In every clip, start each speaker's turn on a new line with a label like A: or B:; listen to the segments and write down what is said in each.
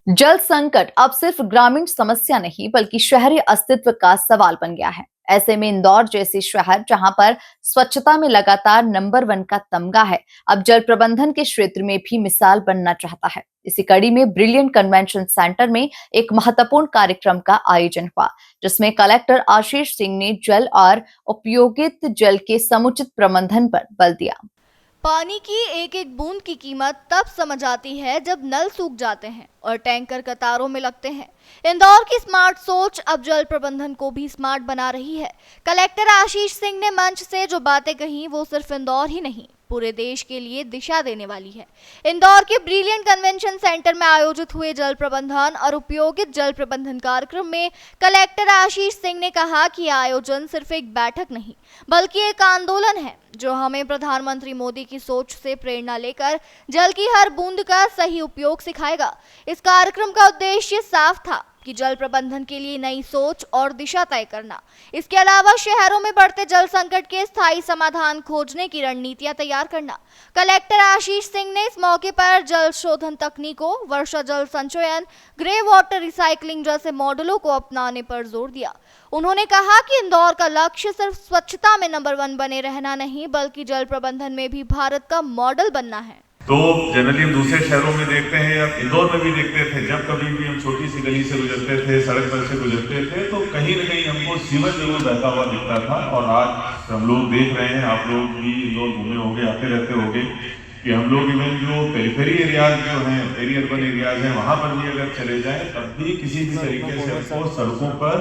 A: जल संकट अब सिर्फ ग्रामीण समस्या नहीं बल्कि शहरी अस्तित्व का सवाल बन गया है। ऐसे में इंदौर जैसे शहर जहां पर स्वच्छता में लगातार नंबर 1 का तमगा है, अब जल प्रबंधन के क्षेत्र में भी मिसाल बनना चाहता है। इसी कड़ी में ब्रिलियंट कन्वेंशन सेंटर में एक महत्वपूर्ण कार्यक्रम का आयोजन हुआ, जिसमें कलेक्टर आशीष सिंह ने जल और उपयोगित जल के समुचित प्रबंधन पर बल दिया।
B: पानी की एक एक बूंद की कीमत तब समझ आती है जब नल सूख जाते हैं और टैंकर कतारों में लगते हैं। इंदौर की स्मार्ट सोच अब जल प्रबंधन को भी स्मार्ट बना रही है। कलेक्टर आशीष सिंह ने मंच से जो बातें कही वो सिर्फ इंदौर ही नहीं पूरे देश के लिए दिशा देने वाली है। इंदौर के ब्रिलियंट कन्वेंशन सेंटर में आयोजित हुए जल प्रबंधन और उपयोगित जल प्रबंधन कार्यक्रम में कलेक्टर आशीष सिंह ने कहा कि आयोजन सिर्फ एक बैठक नहीं बल्कि एक आंदोलन है जो हमें प्रधानमंत्री मोदी की सोच से प्रेरणा लेकर जल की हर बूंद का सही उपयोग सिखाएगा। इस कार्यक्रम का उद्देश्य साफ था कि जल प्रबंधन के लिए नई सोच और दिशा तय करना। इसके अलावा शहरों में बढ़ते जल संकट के स्थायी समाधान खोजने की रणनीतियां तैयार करना। कलेक्टर आशीष सिंह ने इस मौके पर जल शोधन तकनीकों, वर्षा जल संचयन, ग्रे वाटर रिसाइकलिंग जैसे मॉडलों को अपनाने पर जोर दिया। उन्होंने कहा कि इंदौर का लक्ष्य सिर्फ स्वच्छता में नंबर 1 बने रहना नहीं बल्कि जल प्रबंधन में भी भारत का मॉडल बनना है।
C: तो जनरली हम दूसरे शहरों में देखते हैं या इंदौर में भी देखते थे, जब कभी भी हम छोटी सी गली से गुजरते थे, सड़क पर से गुजरते थे तो कहीं न कहीं हमको सीवर जरूर बहता हुआ दिखता था। और आज हम लोग देख रहे हैं, आप लोग भी इंदौर घूमे होंगे, आते रहते होंगे, कि हम लोग इवन जो पेरिफेरी एरियाज जो हैं, पेरी अर्बन एरियाज हैं, वहाँ पर भी अगर चले जाएं तब भी किसी भी तरीके से हमको सड़कों पर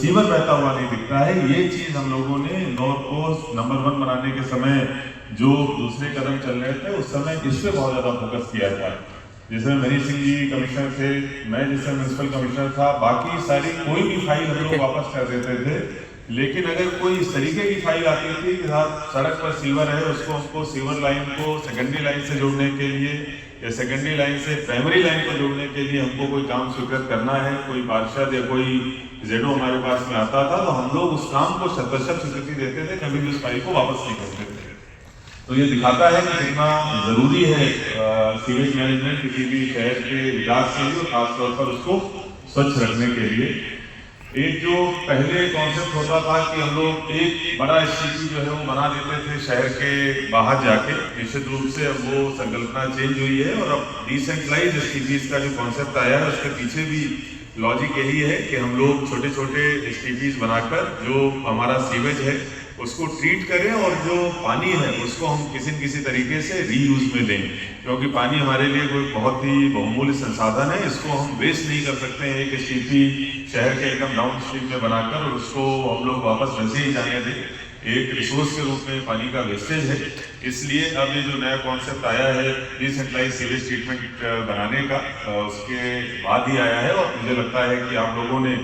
C: सीवर बहता हुआ नहीं दिखता है। ये चीज़ हम लोगों ने इंदौर को नंबर 1 बनाने के समय जो दूसरे कदम चल रहे थे उस समय इस पे बहुत ज़्यादा फोकस किया था। जिसमें मनीष सिंह जी कमिश्नर थे, मैं जिसमें म्यूनसिपल कमिश्नर था, बाकी सारी कोई भी फाइल हम लोग वापस कर देते थे। लेकिन अगर कोई इस तरीके की फाइल आती थी कि हाँ सड़क पर सीवर है, उसको हमको सीवर लाइन को सेकेंडरी लाइन से जोड़ने के लिए या सेकेंडरी लाइन से प्राइमरी लाइन को जोड़ने के लिए हमको कोई काम स्वीकृत करना है, कोई पार्षद या कोई जेडो हमारे पास में आता था तो हम लोग उस काम को शत-प्रतिशत स्वीकृति देते थे, कभी भी उस फाइल को वापस नहीं करते थे। तो ये दिखाता है कि कितना जरूरी है सीवेज मैनेजमेंट किसी भी शहर के विकास के लिए, और खासतौर पर उसको स्वच्छ रखने के लिए। एक जो पहले कॉन्सेप्ट होता था कि हम लोग एक बड़ा एसटीपी जो है वो बना देते थे शहर के बाहर जाके, निश्चित रूप से अब वो संकल्पना चेंज हुई है और अब डिसेंट्रलाइज एसटीपीज का जो कॉन्सेप्ट आया है उसके पीछे भी लॉजिक यही है कि हम लोग छोटे छोटे एसटीपीज बनाकर जो हमारा सीवेज है उसको ट्रीट करें और जो पानी है उसको हम किसी न किसी तरीके से रीयूज में लें, क्योंकि पानी हमारे लिए कोई बहुत ही बहुमूल्य संसाधन है। इसको हम वेस्ट नहीं कर सकते हैं एक एसटीपी शहर के एकदम डाउन स्ट्रीम में बनाकर और उसको हम लोग वापस वैसे ही जाने दें। एक रिसोर्स के रूप में पानी का वेस्टेज है। इसलिए अब ये जो नया कॉन्सेप्ट आया है डिसेंट्रलाइज सीवेज ट्रीटमेंट बनाने का, उसके बाद ही आया है और मुझे लगता है कि आप लोगों ने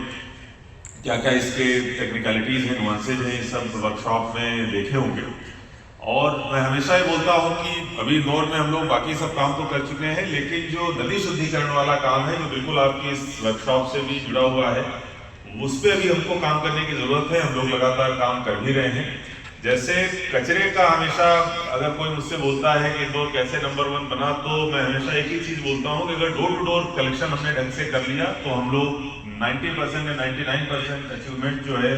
C: क्या क्या इसके टेक्निकलिटीज़ हैं, नुआंसेज हैं, सब वर्कशॉप में देखे होंगे। और मैं हमेशा ये बोलता हूँ कि अभी इंदौर में हम लोग बाकी सब काम तो कर चुके हैं, लेकिन जो नदी शुद्धिकरण वाला काम है जो बिल्कुल आपकी इस वर्कशॉप से भी जुड़ा हुआ है, उस पर अभी हमको काम करने की ज़रूरत है। हम लोग लगातार काम कर भी रहे हैं। जैसे कचरे का हमेशा अगर कोई मुझसे बोलता है कि इंदौर कैसे नंबर 1 बना, तो मैं हमेशा एक ही चीज़ बोलता हूँ कि अगर डोर टू डोर कलेक्शन हमने ढंग से कर लिया तो हम लोग 90% या 99% अचीवमेंट जो है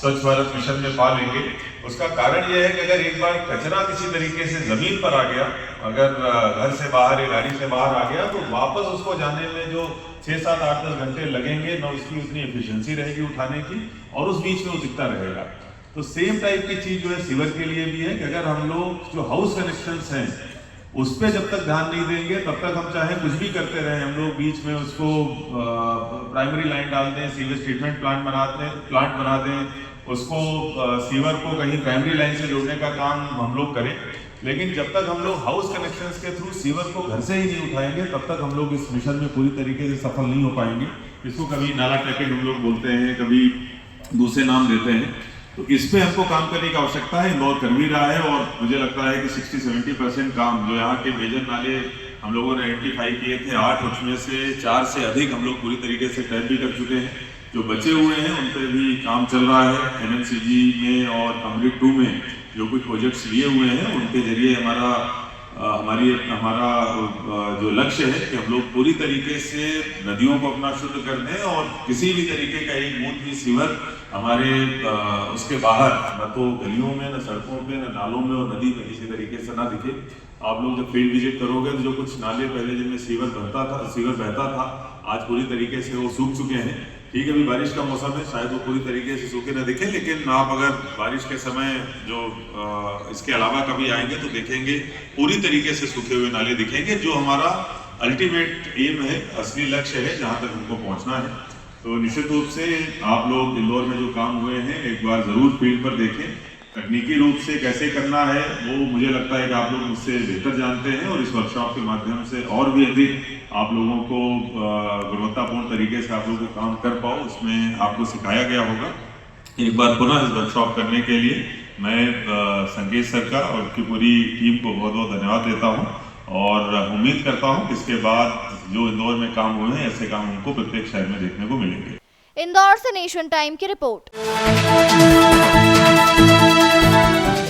C: स्वच्छ भारत मिशन में पा लेंगे। उसका कारण यह है कि अगर एक बार कचरा किसी तरीके से ज़मीन पर आ गया, अगर घर से बाहर या गाड़ी से बाहर आ गया, तो वापस उसको जाने में जो 6, 7, 8, 10 घंटे लगेंगे ना, उसकी उतनी एफिशिएंसी रहेगी उठाने की, और उस बीच में वो दिखता रहेगा। तो सेम टाइप की चीज़ जो है सीवर के लिए भी है कि अगर हम लोग जो हाउस कनेक्शंस हैं उस पर जब तक ध्यान नहीं देंगे तब तक हम चाहे कुछ भी करते रहें, हम लोग बीच में उसको प्राइमरी लाइन डाल दें, सीवेज ट्रीटमेंट प्लांट बना दें, उसको सीवर को कहीं प्राइमरी लाइन से जोड़ने का काम हम लोग करें, लेकिन जब तक हम लोग हाउस कनेक्शंस के थ्रू सीवर को घर से ही नहीं उठाएंगे तब तक हम लोग इस मिशन में पूरी तरीके से सफल नहीं हो पाएंगे। इसको कभी नाला टैपिंग हम लोग बोलते हैं, कभी दूसरे नाम देते हैं। तो इस पे हमको काम करने की आवश्यकता है। इंदौर कर भी रहा है और मुझे लगता है कि 60-70% काम जो यहाँ के मेजर नाले हम लोगों ने आइडेंटिफाई किए थे, 8 उसमें से 4 से अधिक हम लोग पूरी तरीके से टैप भी कर चुके हैं। जो बचे हुए हैं उन पर भी काम चल रहा है। एमएनसीजी में और अमृत 2 में जो कुछ प्रोजेक्ट्स लिए हुए हैं उनके जरिए हमारा हमारा जो लक्ष्य है कि हम लोग पूरी तरीके से नदियों को अपना शुद्ध कर दें और किसी भी तरीके का एक बूंद भी सीवर हमारे उसके बाहर न तो गलियों में, न सड़कों पे, न नालों में और नदी में किसी तरीके से ना दिखे। आप लोग जब फील्ड विजिट करोगे तो जो कुछ नाले पहले जिनमें सीवर बहता था आज पूरी तरीके से वो सूख चुके हैं। ठीक है, अभी बारिश का मौसम है, शायद वो पूरी तरीके से सूखे न दिखे, लेकिन आप अगर बारिश के समय जो इसके अलावा कभी आएंगे तो देखेंगे पूरी तरीके से सूखे हुए नाले दिखेंगे, जो हमारा अल्टीमेट एम है, असली लक्ष्य है, जहाँ तक हमको पहुँचना है। तो निश्चित रूप से आप लोग इंदौर में जो काम हुए हैं एक बार ज़रूर फील्ड पर देखें। तकनीकी रूप से कैसे करना है वो मुझे लगता है कि आप लोग मुझसे बेहतर जानते हैं और इस वर्कशॉप के माध्यम से और भी अधिक आप लोगों को गुणवत्तापूर्ण तरीके से आप लोगों को काम कर पाओ, उसमें आपको सिखाया गया होगा। एक बार पुनः इस वर्कशॉप करने के लिए मैं संकेत सर का और उनकी पूरी टीम को बहुत बहुत धन्यवाद देता हूँ और उम्मीद करता हूँ कि इसके बाद जो इंदौर में काम हुए हैं ऐसे काम हमको प्रत्येक शहर में देखने को मिलेंगे।
B: इंदौर से नेशन टाइम की रिपोर्ट।